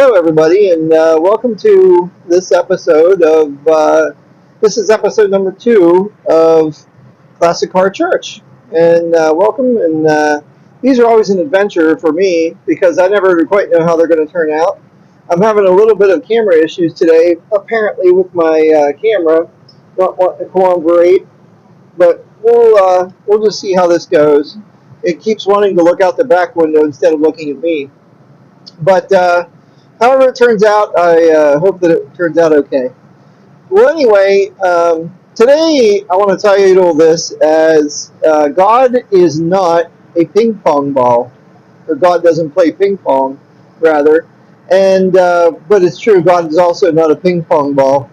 Hello, everybody, and welcome to this episode of. This is episode number 2 of Classic Car Church, and welcome. And these are always an adventure for me because I never quite know how they're going to turn out. I'm having a little bit of camera issues today, apparently with my camera, not wanting to cooperate, but we'll just see how this goes. It keeps wanting to look out the back window instead of looking at me. But however it turns out, I hope that it turns out okay. Well, anyway, today I want to title this as God is not a ping pong ball, or God doesn't play ping pong, rather. And but it's true, God is also not a ping pong ball.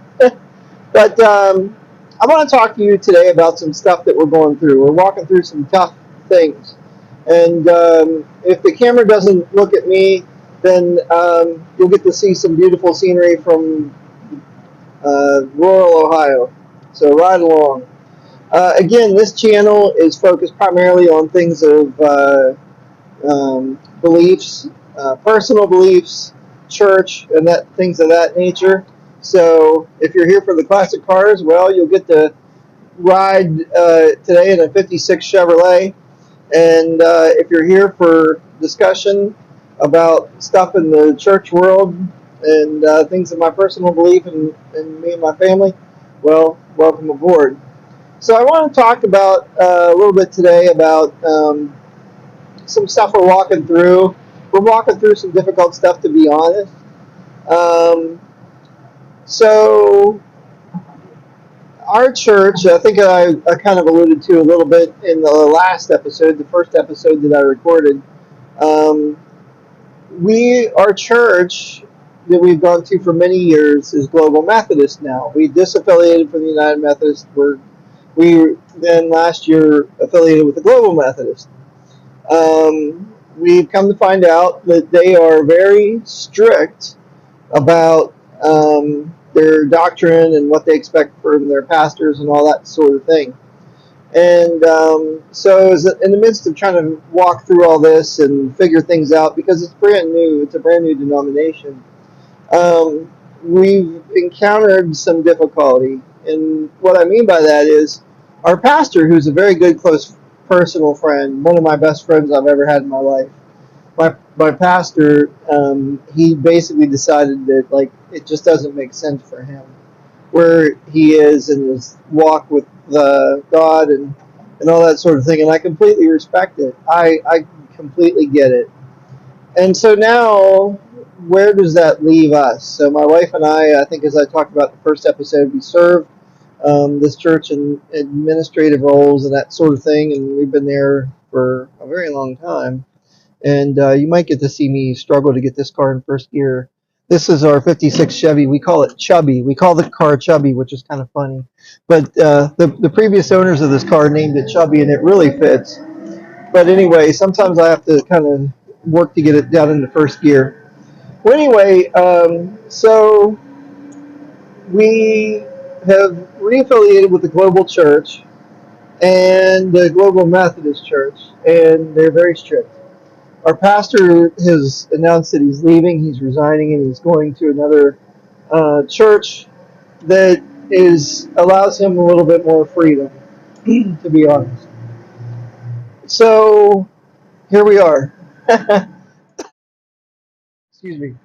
But I want to talk to you today about some stuff that we're going through. We're walking through some tough things. And if the camera doesn't look at me, then you'll get to see some beautiful scenery from rural Ohio. So ride along. Again, this channel is focused primarily on things of beliefs, personal beliefs, church, and that things of that nature. So if you're here for the classic cars, well, you'll get to ride today in a '56 Chevrolet. And if you're here for discussion about stuff in the church world and things of my personal belief and me and my family, well, welcome aboard. So I want to talk about a little bit today about some stuff we're walking through. We're walking through some difficult stuff, to be honest. Um, so our church, I think I kind of alluded to a little bit in the last episode, the first episode that I recorded. Um, our church that we've gone to for many years is Global Methodist now. We disaffiliated from the United Methodist. We then last year affiliated with the Global Methodist. We've come to find out that they are very strict about their doctrine and what they expect from their pastors and all that sort of thing. And so, in the midst of trying to walk through all this and figure things out, because it's brand new, it's a brand new denomination, we've encountered some difficulty. And what I mean by that is our pastor, who's a very good, close personal friend, one of my best friends I've ever had in my life. My pastor, he basically decided that like it just doesn't make sense for him where he is in his walk with God and all that sort of thing, and I completely respect it. I completely get it. And so now, where does that leave us? So my wife and I think as I talked about the first episode, we serve this church in administrative roles and that sort of thing, and we've been there for a very long time. And you might get to see me struggle to get this car in first gear. This is our '56 Chevy. We call it Chubby. We call the car Chubby, which is kind of funny. But the previous owners of this car named it Chubby, and it really fits. But anyway, sometimes I have to kind of work to get it down into first gear. Well, anyway, so we have reaffiliated with the Global Church and the Global Methodist Church, and they're very strict. Our pastor has announced that he's leaving, he's resigning, and he's going to another church that allows him a little bit more freedom, to be honest. So here we are. Excuse me.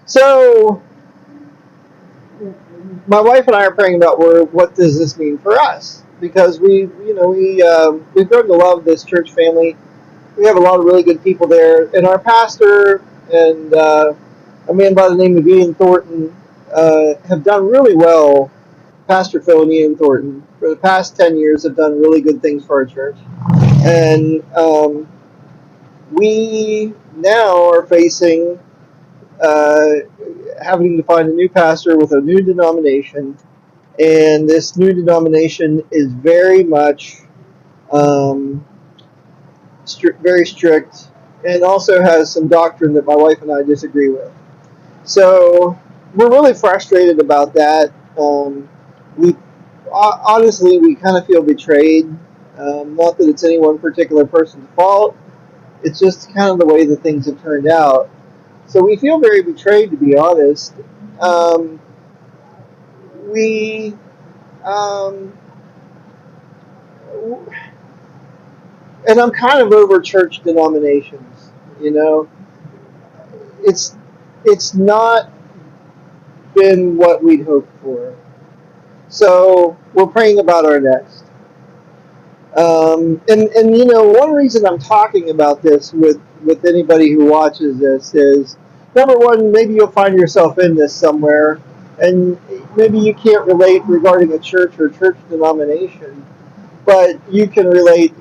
So my wife and I are praying about what does this mean for us, because we've grown to love this church family. We have a lot of really good people there, and our pastor and a man by the name of Ian Thornton have done really well. Pastor Phil and Ian Thornton, for the past 10 years, have done really good things for our church. And we now are facing uh, having to find a new pastor with a new denomination. And this new denomination is very much um, very strict, and also has some doctrine that my wife and I disagree with. So we're really frustrated about that. We honestly we kind of feel betrayed. Not that it's any one particular person's fault. It's just kind of the way that things have turned out. So we feel very betrayed, to be honest. Um, we, um, and I'm kind of over church denominations. You know, it's it's not been what we'd hoped for. So we're praying about our next. And you know, one reason I'm talking about this with anybody who watches this is, number one, maybe you'll find yourself in this somewhere, and maybe you can't relate regarding a church or church denomination, but you can relate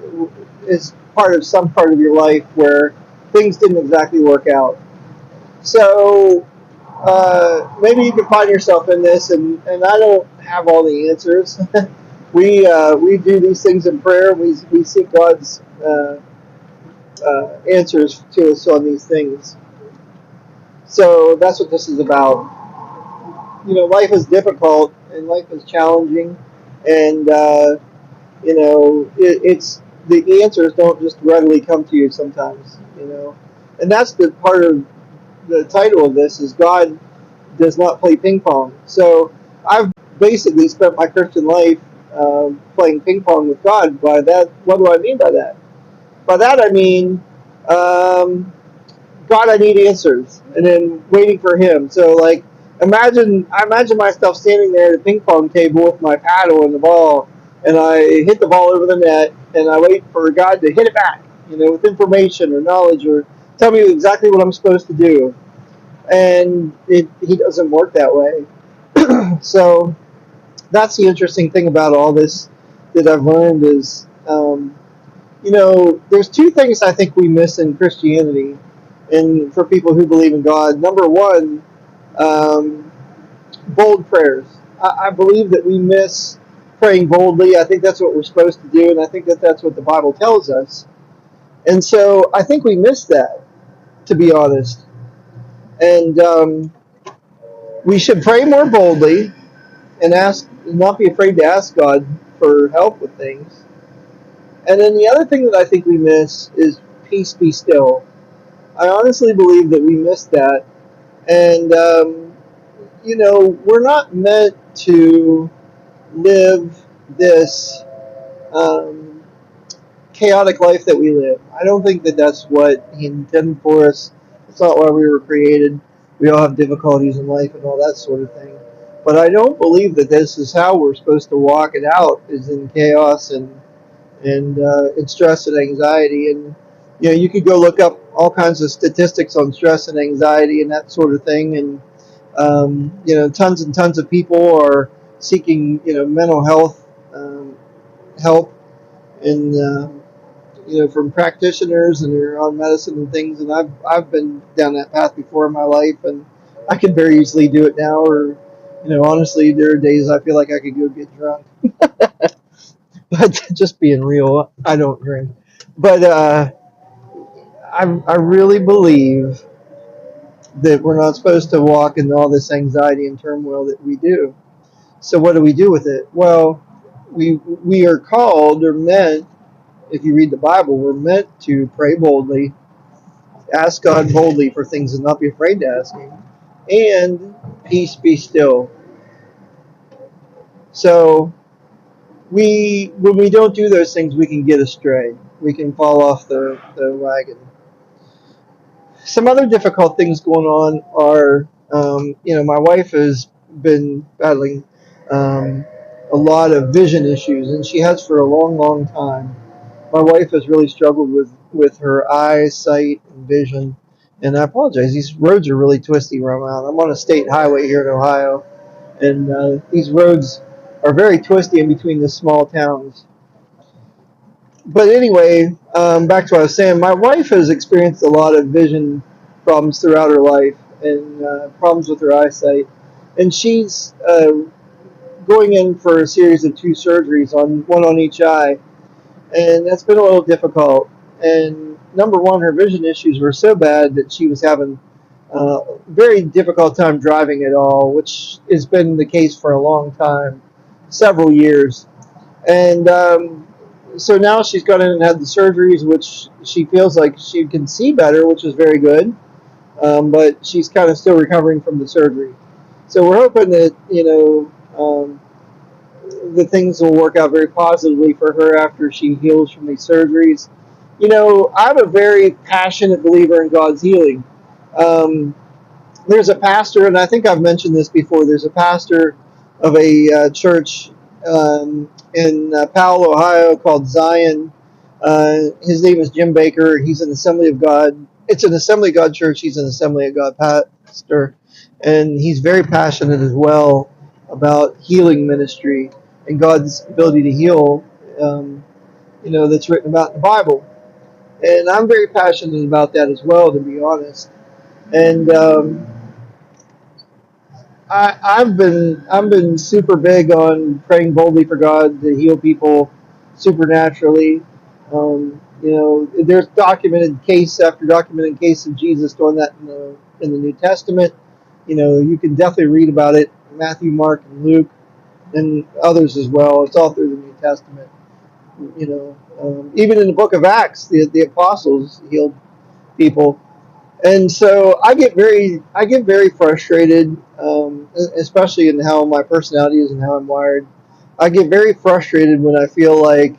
as part of some part of your life where things didn't exactly work out. So maybe you can find yourself in this, and I don't have all the answers. We do these things in prayer. We seek God's answers to us on these things. So that's what this is about. You know, life is difficult and life is challenging, and you know, it's the answers don't just readily come to you sometimes. You know, and that's the part of the title of this is God does not play ping pong. So I've basically spent my Christian life playing ping pong with God. By that, what do I mean by that? By that I mean, um, God, I need answers, and then waiting for Him. So like, I imagine myself standing there at a ping pong table with my paddle and the ball, and I hit the ball over the net, and I wait for God to hit it back, you know, with information or knowledge or tell me exactly what I'm supposed to do. And He doesn't work that way. So that's the interesting thing about all this that I've learned is, you know, there's two things I think we miss in Christianity, and for people who believe in God. Number one, um, bold prayers. I believe that we miss praying boldly. I think that's what we're supposed to do, and I think that that's what the Bible tells us. And so I think we miss that, to be honest. And we should pray more boldly and ask, not be afraid to ask God for help with things. And then the other thing that I think we miss is peace be still. I honestly believe that we miss that. And, you know, we're not meant to live this um, chaotic life that we live. I don't think that that's what He intended for us. It's not why we were created. We all have difficulties in life and all that sort of thing. But I don't believe that this is how we're supposed to walk it out, is in chaos and stress and anxiety. And you know, you could go look up all kinds of statistics on stress and anxiety and that sort of thing. And you know, tons and tons of people are seeking, you know, mental health help, and you know, from practitioners and they're on medicine and things. And I've been down that path before in my life, and I could very easily do it now. Or you know, honestly, there are days I feel like I could go get drunk. But just being real, I don't drink. But I really believe that we're not supposed to walk in all this anxiety and turmoil that we do. So what do we do with it? Well, we are called or meant, if you read the Bible, we're meant to pray boldly, ask God boldly for things and not be afraid to ask Him, and peace be still. So we when we don't do those things, we can get astray. We can fall off the wagon. Some other difficult things going on are, you know, my wife has been battling a lot of vision issues, and she has for a long, long time. My wife has really struggled with her eyesight and vision, and I apologize. These roads are really twisty where I'm at. I'm on a state highway here in Ohio, and these roads are very twisty in between the small towns. But anyway, back to what I was saying. My wife has experienced a lot of vision problems throughout her life and problems with her eyesight, and she's going in for a series of two surgeries, on one on each eye, and that's been a little difficult. And number one, her vision issues were so bad that she was having a very difficult time driving at all, which has been the case for a long time, several years. And so now she's gone in and had the surgeries, which she feels like she can see better, which is very good. but she's kind of still recovering from the surgery. So we're hoping that the things will work out very positively for her after she heals from these surgeries. I'm a very passionate believer in God's healing. Um, there's a pastor, and I think I've mentioned this before. There's a pastor of a church in Powell, Ohio, called Zion. His name is Jim Baker. He's an Assembly of God. It's an Assembly of God church. He's an Assembly of God pastor, and he's very passionate as well about healing ministry and God's ability to heal. That's written about in the Bible, and I'm very passionate about that as well, to be honest. And I've been super big on praying boldly for God to heal people supernaturally. There's documented case after documented case of Jesus doing that in the New Testament. You can definitely read about it in Matthew, Mark, and Luke, and others as well. It's all through the New Testament. Even in the Book of Acts, the apostles healed people. And so I get very frustrated, especially in how my personality is and how I'm wired. I get very frustrated when I feel like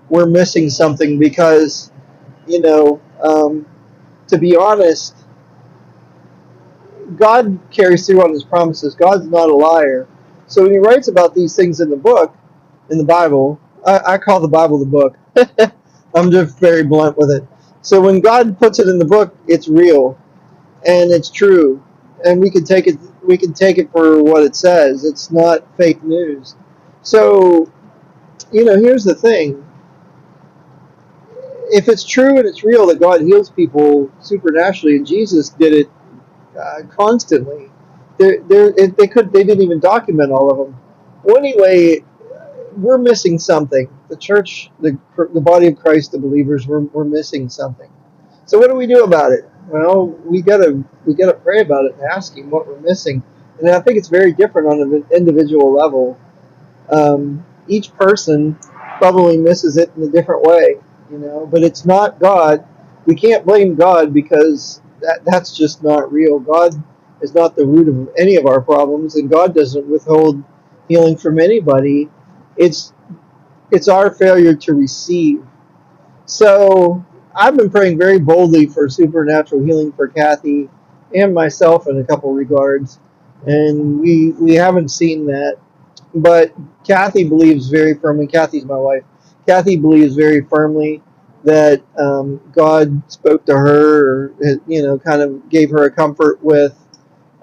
we're missing something because, to be honest, God carries through on His promises. God's not a liar. So when He writes about these things in the Bible, I call the Bible the book. I'm just very blunt with it. So when God puts it in the book, it's real and it's true, and we can take it for what it says. It's not fake news. So here's the thing: if it's true and it's real that God heals people supernaturally, and Jesus did it constantly, they didn't even document all of them. Well, anyway, we're missing something. The church, the body of Christ, the believers, we're missing something. So what do we do about it? Well, we gotta pray about it and ask Him what we're missing. And I think it's very different on an individual level. Each person probably misses it in a different way, But it's not God. We can't blame God because that's just not real. God is not the root of any of our problems, and God doesn't withhold healing from anybody. It's it's our failure to receive. So I've been praying very boldly for supernatural healing for Kathy and myself in a couple regards, and we haven't seen that. But Kathy believes very firmly. Kathy's my wife. Kathy believes very firmly that God spoke to her, or kind of gave her a comfort with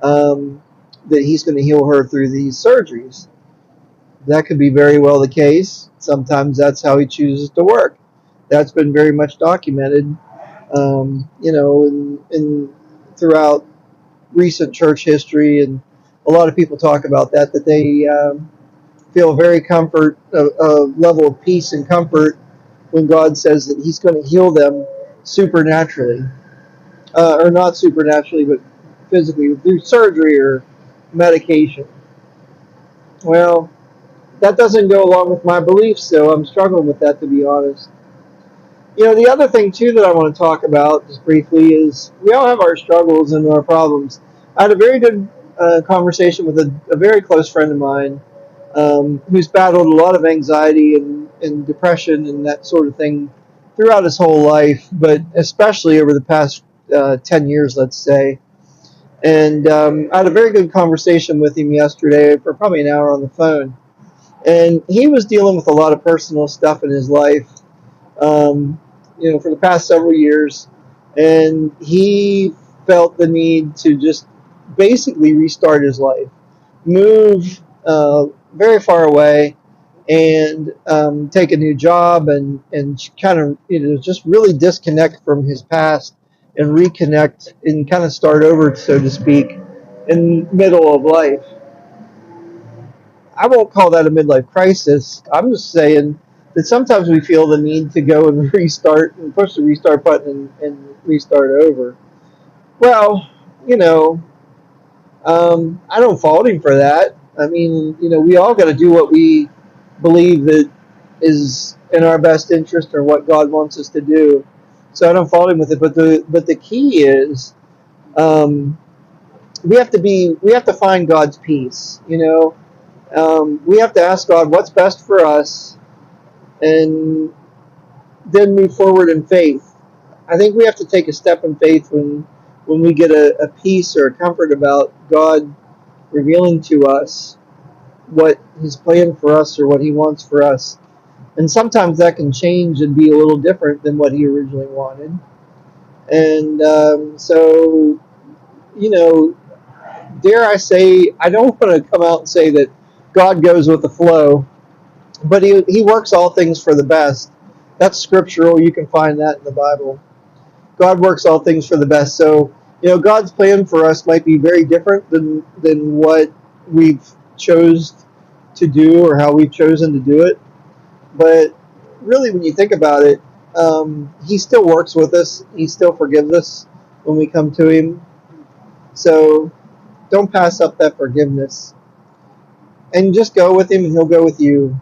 that He's going to heal her through these surgeries. That could be very well the case. Sometimes that's how He chooses to work. That's been very much documented, in throughout recent church history, and a lot of people talk about that they feel very a level of peace and comfort when God says that He's going to heal them supernaturally, or not supernaturally, but physically through surgery or medication. Well, that doesn't go along with my beliefs, so I'm struggling with that, to be honest. The other thing too that I want to talk about just briefly is we all have our struggles and our problems. I had a very good conversation with a very close friend of mine who's battled a lot of anxiety and depression and that sort of thing throughout his whole life, but especially over the past 10 years, let's say. And I had a very good conversation with him yesterday for probably an hour on the phone. And he was dealing with a lot of personal stuff in his life, for the past several years. And he felt the need to just basically restart his life, move very far away, and take a new job and kind of just really disconnect from his past and reconnect and kind of start over, so to speak, in middle of life. I won't call that a midlife crisis. I'm just saying that sometimes we feel the need to go and restart and push the restart button and restart over. Well, you know, I don't fault him for that. I mean, we all got to do what we believe that is in our best interest or what God wants us to do. So I don't fault him with it. But the key is Um, we have to find God's peace. We have to ask God what's best for us, and then move forward in faith. I think we have to take a step in faith when we get a peace or a comfort about God revealing to us what His plan for us or what He wants for us. And sometimes that can change and be a little different than what He originally wanted. And so, you know, dare I say, I don't want to come out and say that God goes with the flow, but He works all things for the best. That's scriptural. You can find that in the Bible. God works all things for the best. So, God's plan for us might be very different than what we've chose to do or how we've chosen to do it. But really, when you think about it, He still works with us. He still forgives us when we come to Him. So don't pass up that forgiveness, and just go with Him, and He'll go with you.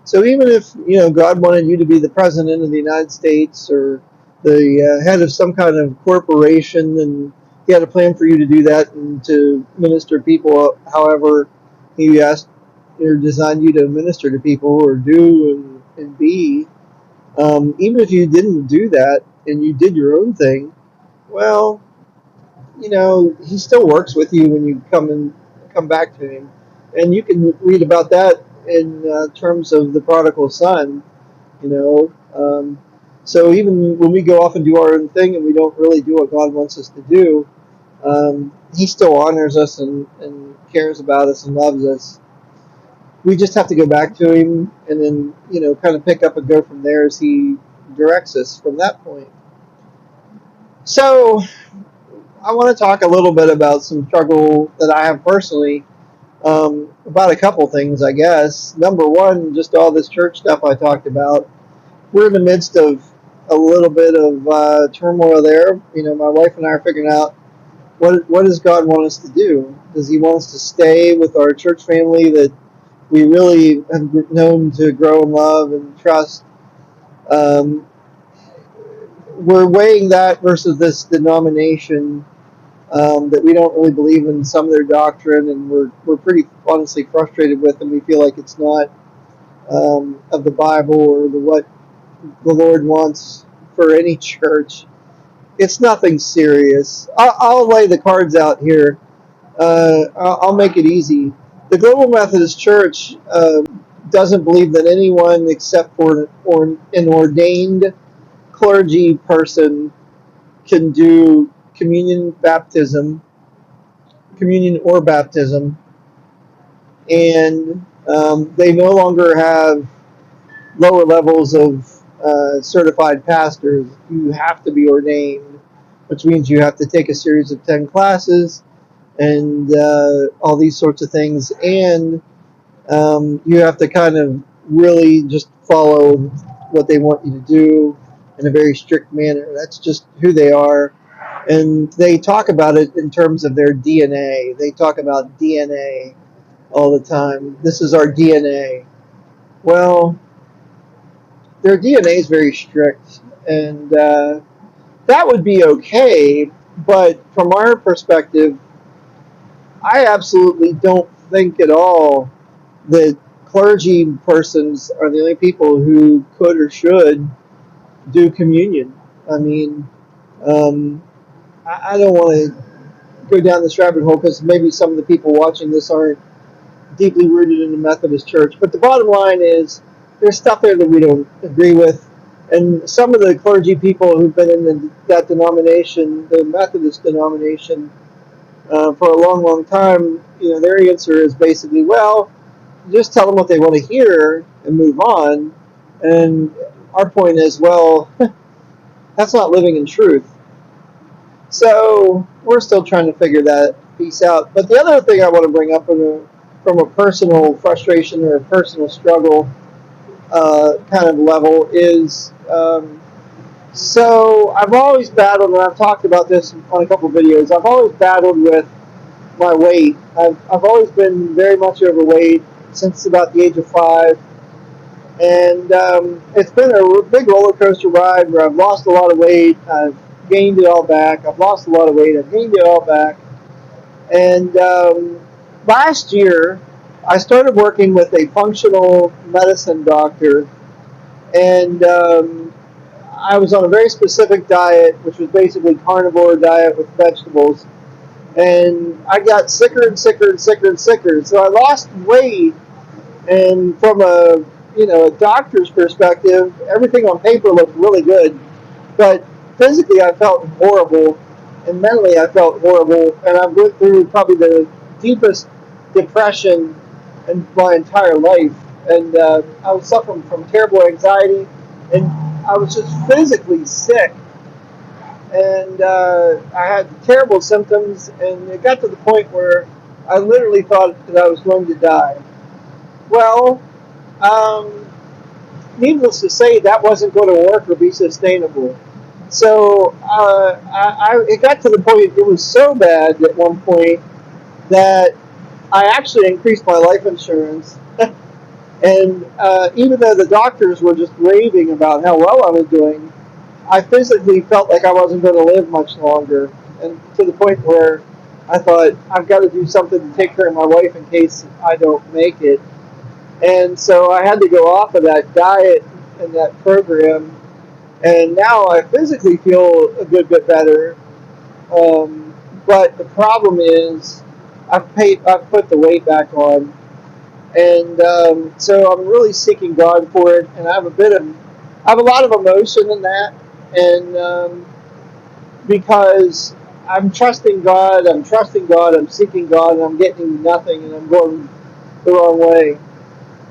So even if God wanted you to be the president of the United States or the head of some kind of corporation, and He had a plan for you to do that and to minister people, however He asked or designed you to minister to people or do and be. Even if you didn't do that and you did your own thing, well, He still works with you when you come back to Him, and you can read about that in terms of the prodigal son. You know, so even when we go off and do our own thing and we don't really do what God wants us to do, He still honors us and cares about us and loves us. We just have to go back to Him and then kind of pick up and go from there as He directs us from that point. So I want to talk a little bit about some struggle that I have personally, about a couple things, I guess. Number one, just all this church stuff I talked about. We're in the midst of a little bit of turmoil there. My wife and I are figuring out what does God want us to do? Does He want us to stay with our church family that we really have known to grow and love and trust? Um, we're weighing that versus this denomination that we don't really believe in some of their doctrine, and we're pretty honestly frustrated with them. We feel like it's not of the Bible or what the Lord wants for any church. It's nothing serious. I'll lay the cards out here. I'll make it easy. The Global Methodist Church doesn't believe that anyone except for an ordained clergy person can do communion or baptism, and they no longer have lower levels of certified pastors. You have to be ordained, which means you have to take a series of 10 classes and all these sorts of things, and you have to kind of really just follow what they want you to do in a very strict manner. That's just who they are. And they talk about it in terms of their DNA. They talk about DNA all the time. This is our DNA. Well, their DNA is very strict, and that would be okay. But from our perspective, I absolutely don't think at all that clergy persons are the only people who could or should do communion. I mean, um, I don't want to go down this rabbit hole because maybe some of the people watching this aren't deeply rooted in the Methodist Church. But the bottom line is there's stuff there that we don't agree with. And some of the clergy people who've been in that denomination, the Methodist denomination, for a long, long time, their answer is basically, well, just tell them what they want to hear and move on. And our point is, well, that's not living in truth. So we're still trying to figure that piece out. But the other thing I want to bring up from a personal frustration or a personal struggle kind of level is, so I've always battled, and I've talked about this on a couple of videos, I've always battled with my weight. I've always been very much overweight since about the age of 5. And it's been a big roller coaster ride where I've lost a lot of weight. I've gained it all back. I've lost a lot of weight. I've gained it all back. And last year, I started working with a functional medicine doctor, and I was on a very specific diet, which was basically carnivore diet with vegetables. And I got sicker and sicker and sicker and sicker. So I lost weight, and from a doctor's perspective, everything on paper looked really good, but physically I felt horrible, and mentally I felt horrible, and I went through probably the deepest depression in my entire life, and I was suffering from terrible anxiety, and I was just physically sick, and I had terrible symptoms, and it got to the point where I literally thought that I was going to die. Well, um, needless to say, that wasn't going to work or be sustainable. So it got to the point, it was so bad at one point that I actually increased my life insurance. And even though the doctors were just raving about how well I was doing, I physically felt like I wasn't going to live much longer. And to the point where I thought, I've got to do something to take care of my wife in case I don't make it. And so I had to go off of that diet and that program. And now I physically feel a good bit better. But the problem is, I've put the weight back on, and so I'm really seeking God for it. And I have a lot of emotion in that, and because I'm trusting God, I'm seeking God, and I'm getting nothing, and I'm going the wrong way.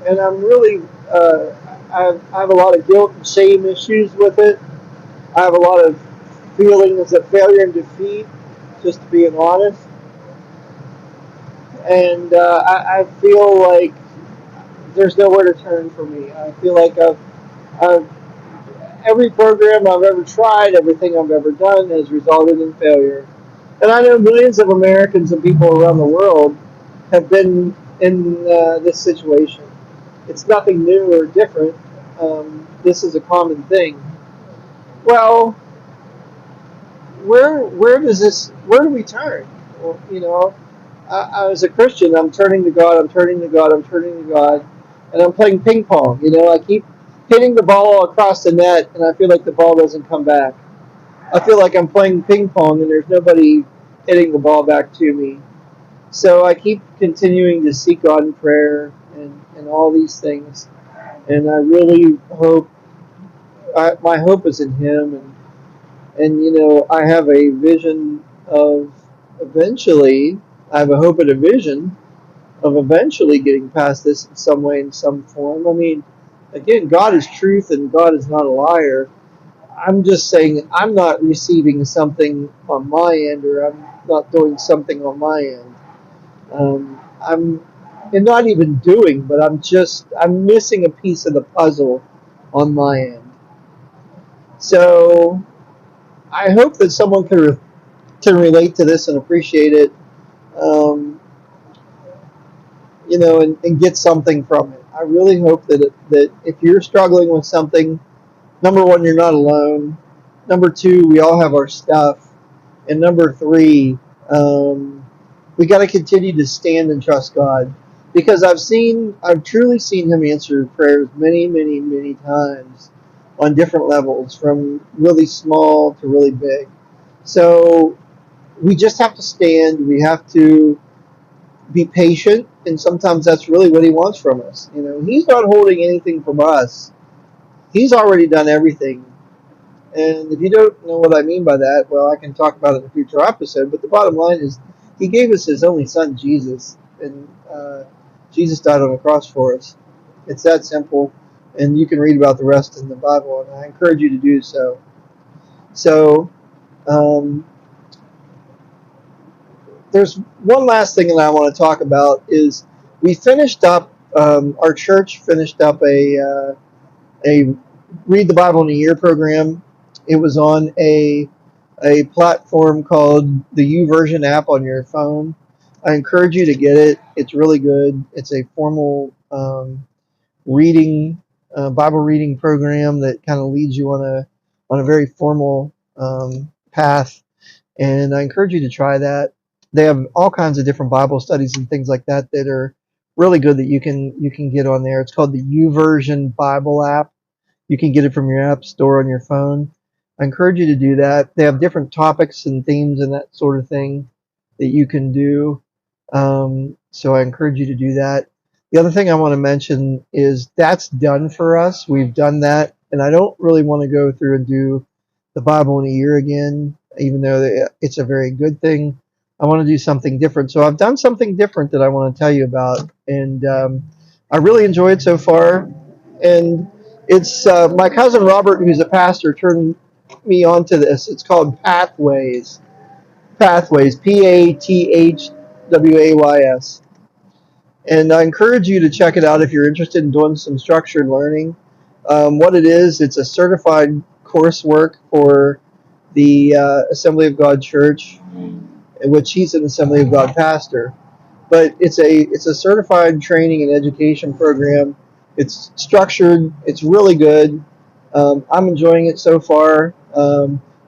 And I'm really, I have a lot of guilt and shame issues with it. I have a lot of feelings of failure and defeat, just being honest. And I feel like there's nowhere to turn for me. I feel like I've every program I've ever tried, everything I've ever done has resulted in failure. And I know millions of Americans and people around the world have been in this situation. It's nothing new or different. This is a common thing. Well, where do we turn? Well, as a Christian, I'm turning to God, I'm turning to God, I'm turning to God, and I'm playing ping pong. I keep hitting the ball across the net, and I feel like the ball doesn't come back. I feel like I'm playing ping pong, and there's nobody hitting the ball back to me. So I keep continuing to seek God in prayer and all these things, and I really hope. My hope is in Him, and I have a vision of eventually. I have a hope and a vision of eventually getting past this in some way, in some form. I mean, again, God is truth and God is not a liar. I'm just saying I'm not receiving something on my end, or I'm not doing something on my end. I'm and not even doing, but I'm missing a piece of the puzzle on my end. So I hope that someone can relate to this and appreciate it. Um, and get something from it. I really hope that if you're struggling with something, number one, you're not alone. Number two, we all have our stuff. And number three, we got to continue to stand and trust God, because I've truly seen Him answer prayers many, many, many times on different levels, from really small to really big. So we just have to stand. We have to be patient, and sometimes that's really what He wants from us. He's not holding anything from us. He's already done everything. And if you don't know what I mean by that, well, I can talk about it in a future episode. But the bottom line is, He gave us His only Son, Jesus, and Jesus died on the cross for us. It's that simple, and you can read about the rest in the Bible, and I encourage you to do so. So, um, there's one last thing that I want to talk about is we finished up our church finished up a read the Bible in a year program. It was on a platform called the YouVersion app on your phone. I encourage you to get it. It's really good. It's a formal reading Bible reading program that kind of leads you on a very formal path, and I encourage you to try that. They have all kinds of different Bible studies and things like that that are really good that you can get on there. It's called the YouVersion Bible app. You can get it from your app store on your phone. I encourage you to do that. They have different topics and themes and that sort of thing that you can do. So I encourage you to do that. The other thing I want to mention is that's done for us. We've done that, and I don't really want to go through and do the Bible in a year again, even though it's a very good thing. I want to do something different. So I've done something different that I want to tell you about, and I really enjoy it so far. And it's my cousin Robert, who's a pastor, turned me on to this. It's called Pathways. Pathways, Pathways. And I encourage you to check it out if you're interested in doing some structured learning. What it is, it's a certified coursework for the Assembly of God Church, in which he's an Assembly of God pastor. But it's a certified training and education program. It's structured. It's really good. I'm enjoying it so far.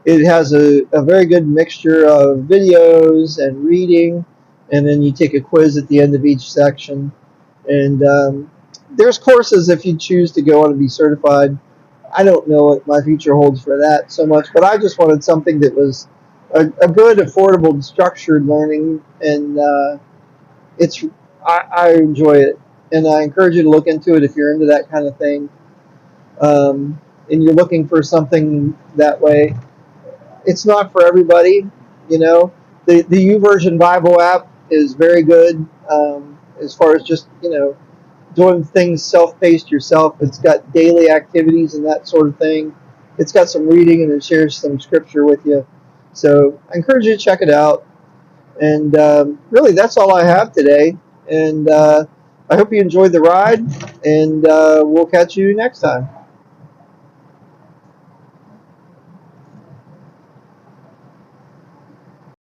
It has a very good mixture of videos and reading, and then you take a quiz at the end of each section. And there's courses if you choose to go on and be certified. I don't know what my future holds for that so much, but I just wanted something that was a good, affordable, structured learning, and it's I enjoy it, and I encourage you to look into it if you're into that kind of thing, and you're looking for something that way. It's not for everybody, you know. The YouVersion Bible app is very good as far as just doing things self-paced yourself. It's got daily activities and that sort of thing. It's got some reading and it shares some scripture with you. So I encourage you to check it out. And really, that's all I have today. And I hope you enjoyed the ride. And we'll catch you next time.